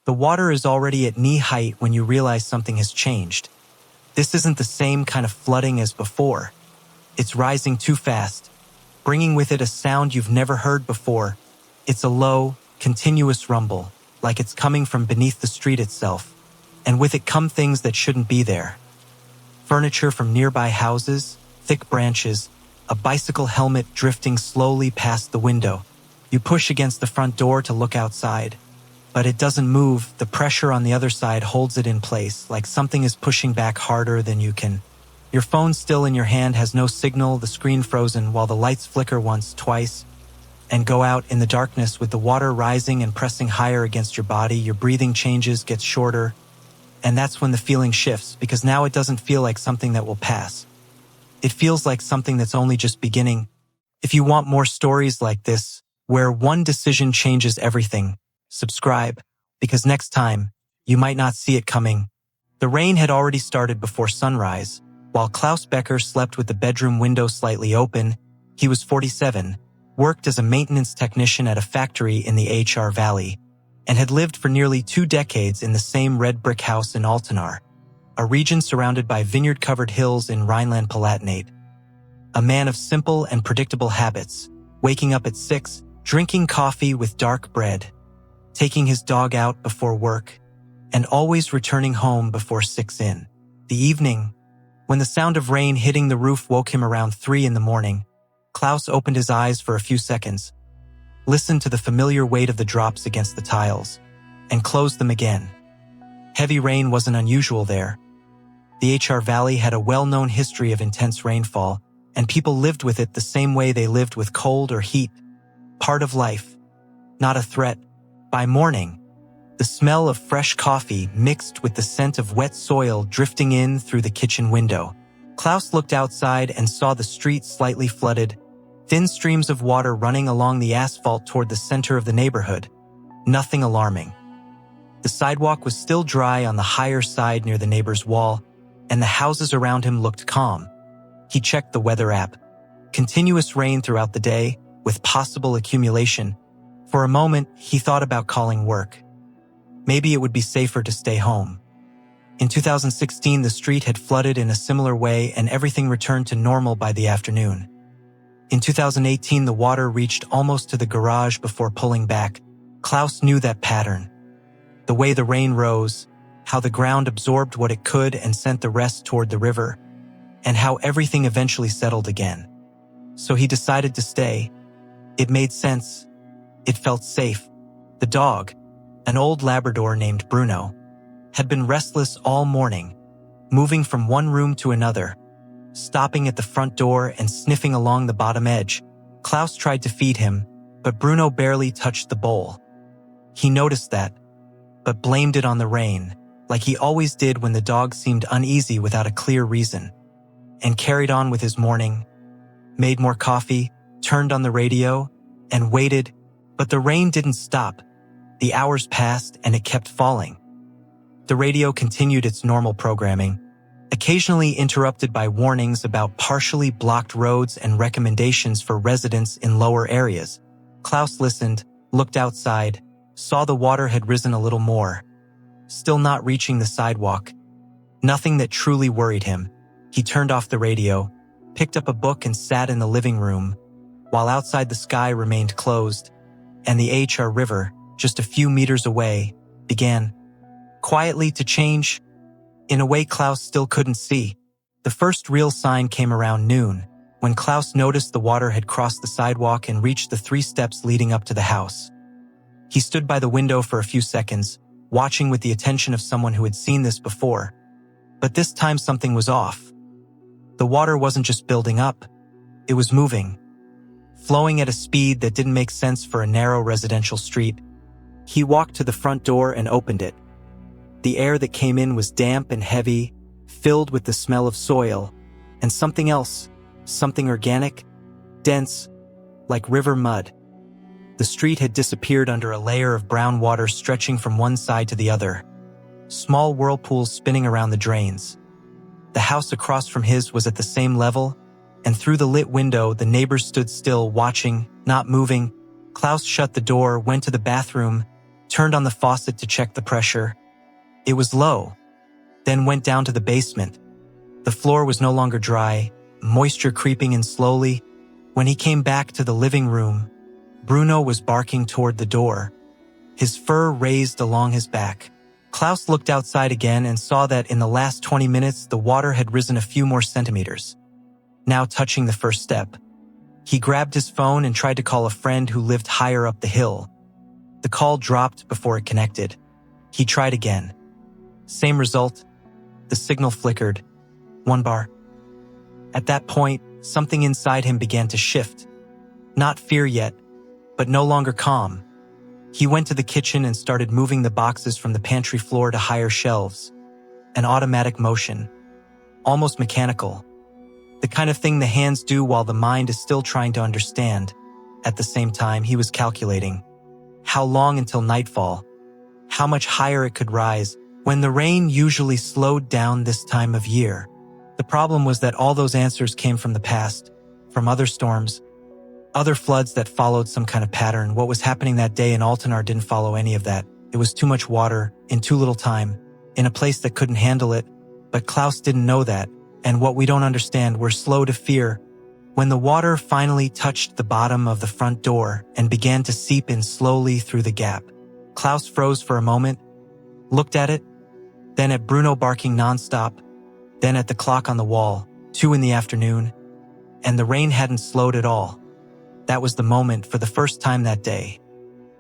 The water is already at knee height when you realize something has changed. This isn't the same kind of flooding as before. It's rising too fast, bringing with it a sound you've never heard before. It's a low, continuous rumble, like it's coming from beneath the street itself. And with it come things that shouldn't be there. Furniture from nearby houses, thick branches, a bicycle helmet drifting slowly past the window. You push against the front door to look outside. But it doesn't move. The pressure on the other side holds it in place, like something is pushing back harder than you can. Your phone still in your hand has no signal, the screen frozen while the lights flicker once, twice, and go out in the darkness with the water rising and pressing higher against your body. Your breathing changes, gets shorter, and that's when the feeling shifts, because now it doesn't feel like something that will pass. It feels like something that's only just beginning. If you want more stories like this, where one decision changes everything, subscribe, because next time, you might not see it coming. The rain had already started before sunrise. While Klaus Becker slept with the bedroom window slightly open, he was 47, worked as a maintenance technician at a factory in the HR Valley, and had lived for nearly 2 decades in the same red brick house in Altenaar, a region surrounded by vineyard-covered hills in Rhineland-Palatinate. A man of simple and predictable habits, waking up at 6, drinking coffee with dark bread, taking his dog out before work, and always returning home before 6 in the evening. When the sound of rain hitting the roof woke him around 3 in the morning, Klaus opened his eyes for a few seconds, listened to the familiar weight of the drops against the tiles, and closed them again. Heavy rain wasn't unusual there. The HR Valley had a well-known history of intense rainfall, and people lived with it the same way they lived with cold or heat. Part of life, not a threat. By morning, the smell of fresh coffee mixed with the scent of wet soil drifting in through the kitchen window. Klaus looked outside and saw the street slightly flooded, thin streams of water running along the asphalt toward the center of the neighborhood. Nothing alarming. The sidewalk was still dry on the higher side near the neighbor's wall, and the houses around him looked calm. He checked the weather app. Continuous rain throughout the day, with possible accumulation. For a moment, he thought about calling work. Maybe it would be safer to stay home. In 2016, the street had flooded in a similar way and everything returned to normal by the afternoon. In 2018, the water reached almost to the garage before pulling back. Klaus knew that pattern. The way the rain rose, how the ground absorbed what it could and sent the rest toward the river, and how everything eventually settled again. So he decided to stay. It made sense. It felt safe. The dog, an old Labrador named Bruno, had been restless all morning, moving from one room to another, stopping at the front door and sniffing along the bottom edge. Klaus tried to feed him, but Bruno barely touched the bowl. He noticed that, but blamed it on the rain, like he always did when the dog seemed uneasy without a clear reason, and carried on with his morning, made more coffee, turned on the radio, and waited. But the rain didn't stop. The hours passed and it kept falling. The radio continued its normal programming, occasionally interrupted by warnings about partially blocked roads and recommendations for residents in lower areas. Klaus listened, looked outside, saw the water had risen a little more, still not reaching the sidewalk. Nothing that truly worried him. He turned off the radio, picked up a book and sat in the living room, while outside the sky remained closed, and the HR River, just a few meters away, began quietly to change in a way Klaus still couldn't see. The first real sign came around noon, when Klaus noticed the water had crossed the sidewalk and reached the 3 steps leading up to the house. He stood by the window for a few seconds, watching with the attention of someone who had seen this before. But this time something was off. The water wasn't just building up, it was moving, flowing at a speed that didn't make sense for a narrow residential street. He walked to the front door and opened it. The air that came in was damp and heavy, filled with the smell of soil, and something else, something organic, dense, like river mud. The street had disappeared under a layer of brown water stretching from one side to the other, small whirlpools spinning around the drains. The house across from his was at the same level, and through the lit window the neighbors stood still, watching, not moving. Klaus shut the door, went to the bathroom, turned on the faucet to check the pressure. It was low, then went down to the basement. The floor was no longer dry, moisture creeping in slowly. When he came back to the living room, Bruno was barking toward the door, his fur raised along his back. Klaus looked outside again and saw that in the last 20 minutes the water had risen a few more centimeters, now touching the first step. He grabbed his phone and tried to call a friend who lived higher up the hill. The call dropped before it connected. He tried again. Same result. The signal flickered. 1 bar. At that point, something inside him began to shift. Not fear yet, but no longer calm. He went to the kitchen and started moving the boxes from the pantry floor to higher shelves. An automatic motion. Almost mechanical. The kind of thing the hands do while the mind is still trying to understand. At the same time, he was calculating. How long until nightfall? How much higher it could rise when the rain usually slowed down this time of year? The problem was that all those answers came from the past, from other storms, other floods that followed some kind of pattern. What was happening that day in Altenar didn't follow any of that. It was too much water, in too little time, in a place that couldn't handle it. But Klaus didn't know that, and what we don't understand, we're slow to fear. When the water finally touched the bottom of the front door and began to seep in slowly through the gap, Klaus froze for a moment, looked at it, then at Bruno barking nonstop, then at the clock on the wall, 2 in the afternoon, and the rain hadn't slowed at all. That was the moment for the first time that day.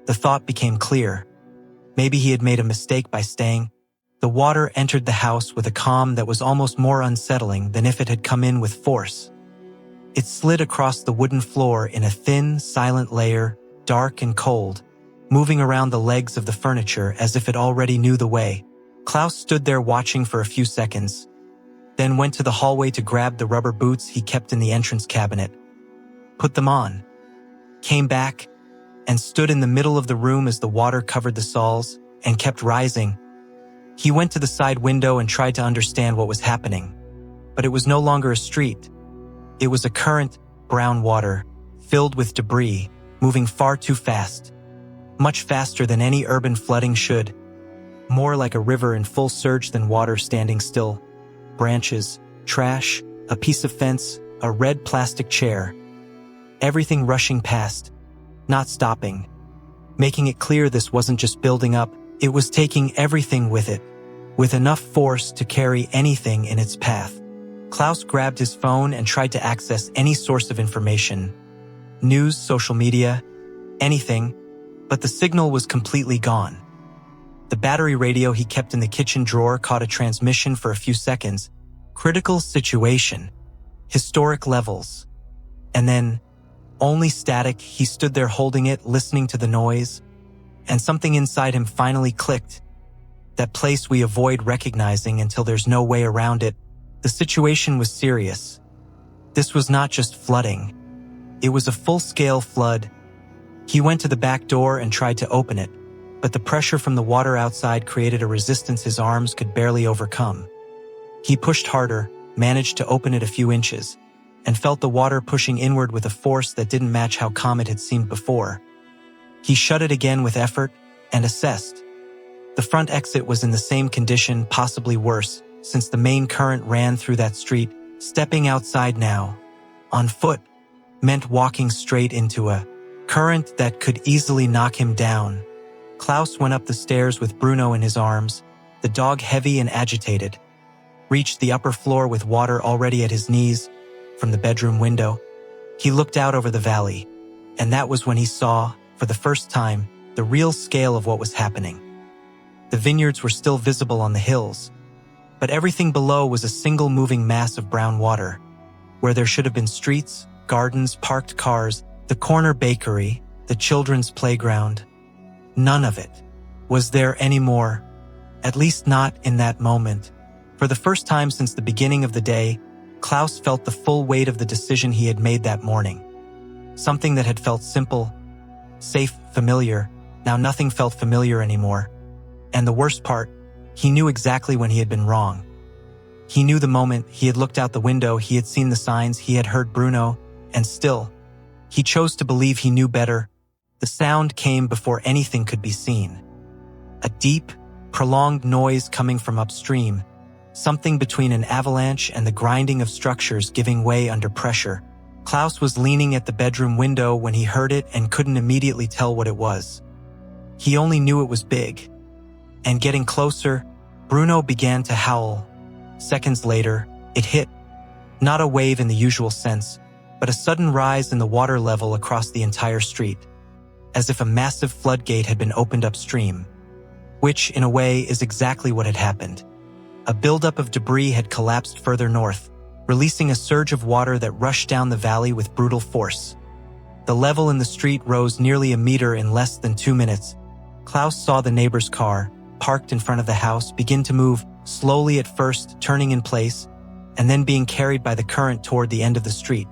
The thought became clear. Maybe he had made a mistake by staying. The water entered the house with a calm that was almost more unsettling than if it had come in with force. It slid across the wooden floor in a thin, silent layer, dark and cold, moving around the legs of the furniture as if it already knew the way. Klaus stood there watching for a few seconds, then went to the hallway to grab the rubber boots he kept in the entrance cabinet, put them on, came back, and stood in the middle of the room as the water covered the stalls and kept rising. He went to the side window and tried to understand what was happening, but it was no longer a street. It was a current, brown water, filled with debris, moving far too fast, much faster than any urban flooding should, more like a river in full surge than water standing still. Branches, trash, a piece of fence, a red plastic chair. Everything rushing past, not stopping, making it clear this wasn't just building up, it was taking everything with it, with enough force to carry anything in its path. Klaus grabbed his phone and tried to access any source of information. News, social media, anything, but the signal was completely gone. The battery radio he kept in the kitchen drawer caught a transmission for a few seconds. Critical situation. Historic levels. And then, only static. He stood there holding it, listening to the noise, and something inside him finally clicked. That place we avoid recognizing until there's no way around it. The situation was serious. This was not just flooding. It was a full-scale flood. He went to the back door and tried to open it, but the pressure from the water outside created a resistance his arms could barely overcome. He pushed harder, managed to open it a few inches, and felt the water pushing inward with a force that didn't match how calm it had seemed before. He shut it again with effort and assessed. The front exit was in the same condition, possibly worse, since the main current ran through that street. Stepping outside now, on foot, meant walking straight into a current that could easily knock him down. Klaus went up the stairs with Bruno in his arms, the dog heavy and agitated, reached the upper floor with water already at his knees. From the bedroom window, he looked out over the valley, and that was when he saw, for the first time, the real scale of what was happening. The vineyards were still visible on the hills, but everything below was a single moving mass of brown water, where there should have been streets, gardens, parked cars, the corner bakery, the children's playground. None of it was there anymore, at least not in that moment. For the first time since the beginning of the day, Klaus felt the full weight of the decision he had made that morning. Something that had felt simple, safe, familiar, now nothing felt familiar anymore. And the worst part, he knew exactly when he had been wrong. He knew the moment he had looked out the window, he had seen the signs, he had heard Bruno, and still, he chose to believe he knew better. The sound came before anything could be seen. A deep, prolonged noise coming from upstream, something between an avalanche and the grinding of structures giving way under pressure. Klaus was leaning at the bedroom window when he heard it and couldn't immediately tell what it was. He only knew it was big. And getting closer, Bruno began to howl. Seconds later, it hit. Not a wave in the usual sense, but a sudden rise in the water level across the entire street, as if a massive floodgate had been opened upstream. Which, in a way, is exactly what had happened. A buildup of debris had collapsed further north, releasing a surge of water that rushed down the valley with brutal force. The level in the street rose nearly a meter in less than 2 minutes. Klaus saw the neighbor's car, parked in front of the house, begin to move, slowly at first, turning in place, and then being carried by the current toward the end of the street.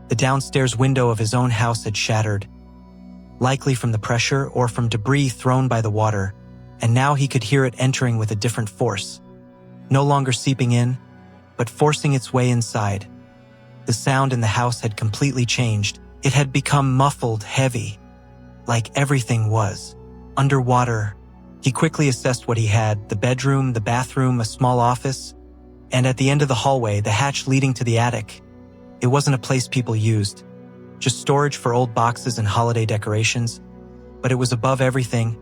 The downstairs window of his own house had shattered, likely from the pressure or from debris thrown by the water, and now he could hear it entering with a different force, no longer seeping in, but forcing its way inside. The sound in the house had completely changed. It had become muffled, heavy, like everything was underwater. He quickly assessed what he had: the bedroom, the bathroom, a small office, and at the end of the hallway, the hatch leading to the attic. It wasn't a place people used, just storage for old boxes and holiday decorations, but it was above everything,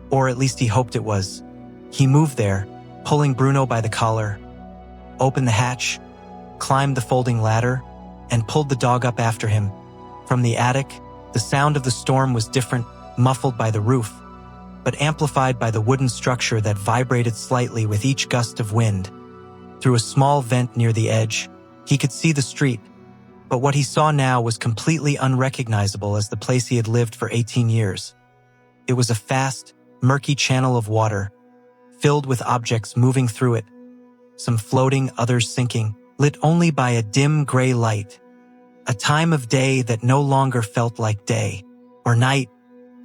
or at least he hoped it was. He moved there, pulling Bruno by the collar, opened the hatch, climbed the folding ladder, and pulled the dog up after him. From the attic, the sound of the storm was different, muffled by the roof, but amplified by the wooden structure that vibrated slightly with each gust of wind. Through a small vent near the edge, he could see the street, but what he saw now was completely unrecognizable as the place he had lived for 18 years. It was a fast, murky channel of water, filled with objects moving through it, some floating, others sinking, lit only by a dim gray light. A time of day that no longer felt like day or night.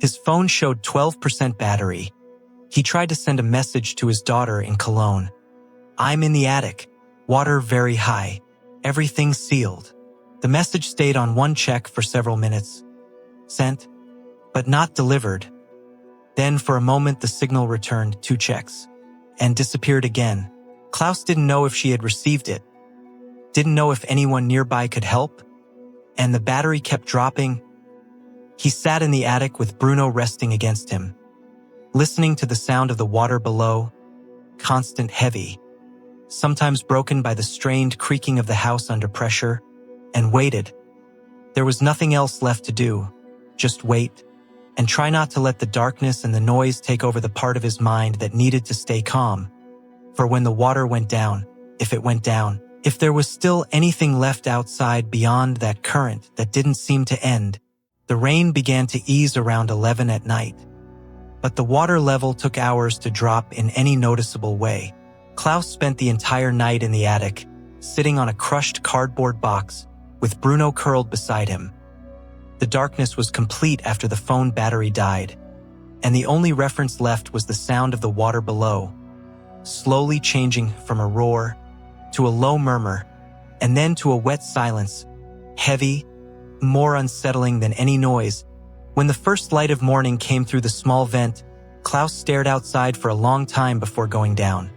His phone showed 12% battery. He tried to send a message to his daughter in Cologne. "I'm in the attic. Water very high. Everything sealed." The message stayed on one check for several minutes. Sent, but not delivered. Then for a moment the signal returned 2 checks, and disappeared again. Klaus didn't know if she had received it, didn't know if anyone nearby could help, and the battery kept dropping. He sat in the attic with Bruno resting against him, listening to the sound of the water below, constant, heavy, sometimes broken by the strained creaking of the house under pressure, and waited. There was nothing else left to do, just wait, and try not to let the darkness and the noise take over the part of his mind that needed to stay calm. For when the water went down, if it went down, if there was still anything left outside beyond that current that didn't seem to end, the rain began to ease around 11 at night. But the water level took hours to drop in any noticeable way. Klaus spent the entire night in the attic, sitting on a crushed cardboard box, with Bruno curled beside him. The darkness was complete after the phone battery died, and the only reference left was the sound of the water below, slowly changing from a roar to a low murmur, and then to a wet silence, heavy, more unsettling than any noise. When the first light of morning came through the small vent, Klaus stared outside for a long time before going down.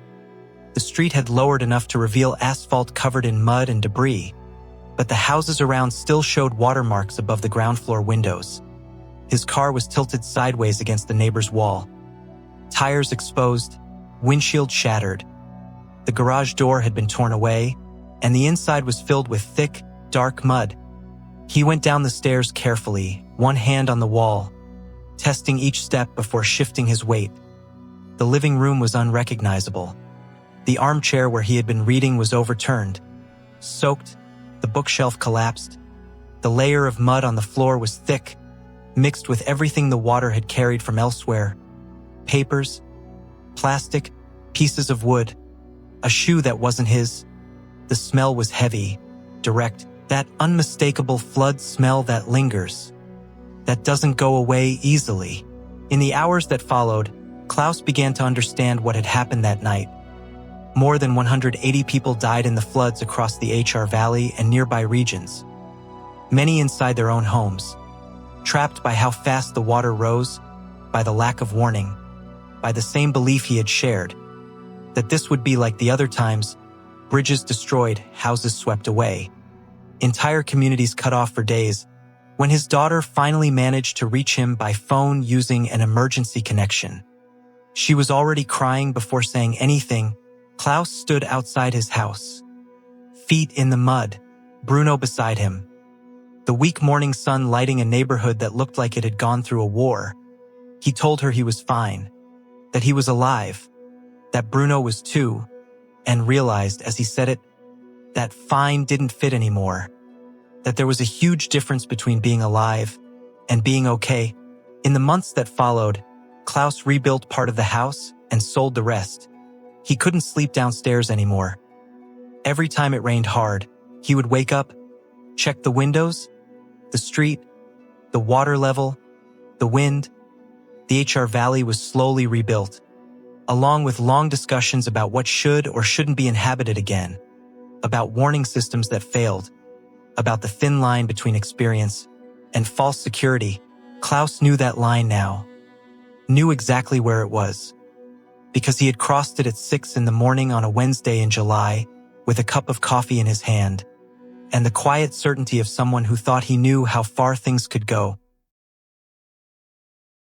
The street had lowered enough to reveal asphalt covered in mud and debris, but the houses around still showed watermarks above the ground floor windows. His car was tilted sideways against the neighbor's wall, tires exposed, windshield shattered. The garage door had been torn away, and the inside was filled with thick, dark mud. He went down the stairs carefully, one hand on the wall, testing each step before shifting his weight. The living room was unrecognizable. The armchair where he had been reading was overturned, soaked, the bookshelf collapsed. The layer of mud on the floor was thick, mixed with everything the water had carried from elsewhere. Papers, plastic, pieces of wood, a shoe that wasn't his. The smell was heavy, direct, that unmistakable flood smell that lingers, that doesn't go away easily. In the hours that followed, Klaus began to understand what had happened that night. More than 180 people died in the floods across the HR Valley and nearby regions, many inside their own homes, trapped by how fast the water rose, by the lack of warning. by the same belief he had shared, that this would be like the other times, bridges destroyed, houses swept away, entire communities cut off for days. When his daughter finally managed to reach him by phone using an emergency connection, she was already crying before saying anything. Klaus stood outside his house, feet in the mud, Bruno beside him, the weak morning sun lighting a neighborhood that looked like it had gone through a war. He told her he was fine, that he was alive, that Bruno was too, and realized as he said it, that fine didn't fit anymore, that there was a huge difference between being alive and being okay. In the months that followed, Klaus rebuilt part of the house and sold the rest. He couldn't sleep downstairs anymore. Every time it rained hard, he would wake up, check the windows, the street, the water level, the wind. The HR Valley was slowly rebuilt, along with long discussions about what should or shouldn't be inhabited again, about warning systems that failed, about the thin line between experience and false security. Klaus knew that line now, knew exactly where it was, because he had crossed it at 6 a.m. on a Wednesday in July with a cup of coffee in his hand, and the quiet certainty of someone who thought he knew how far things could go.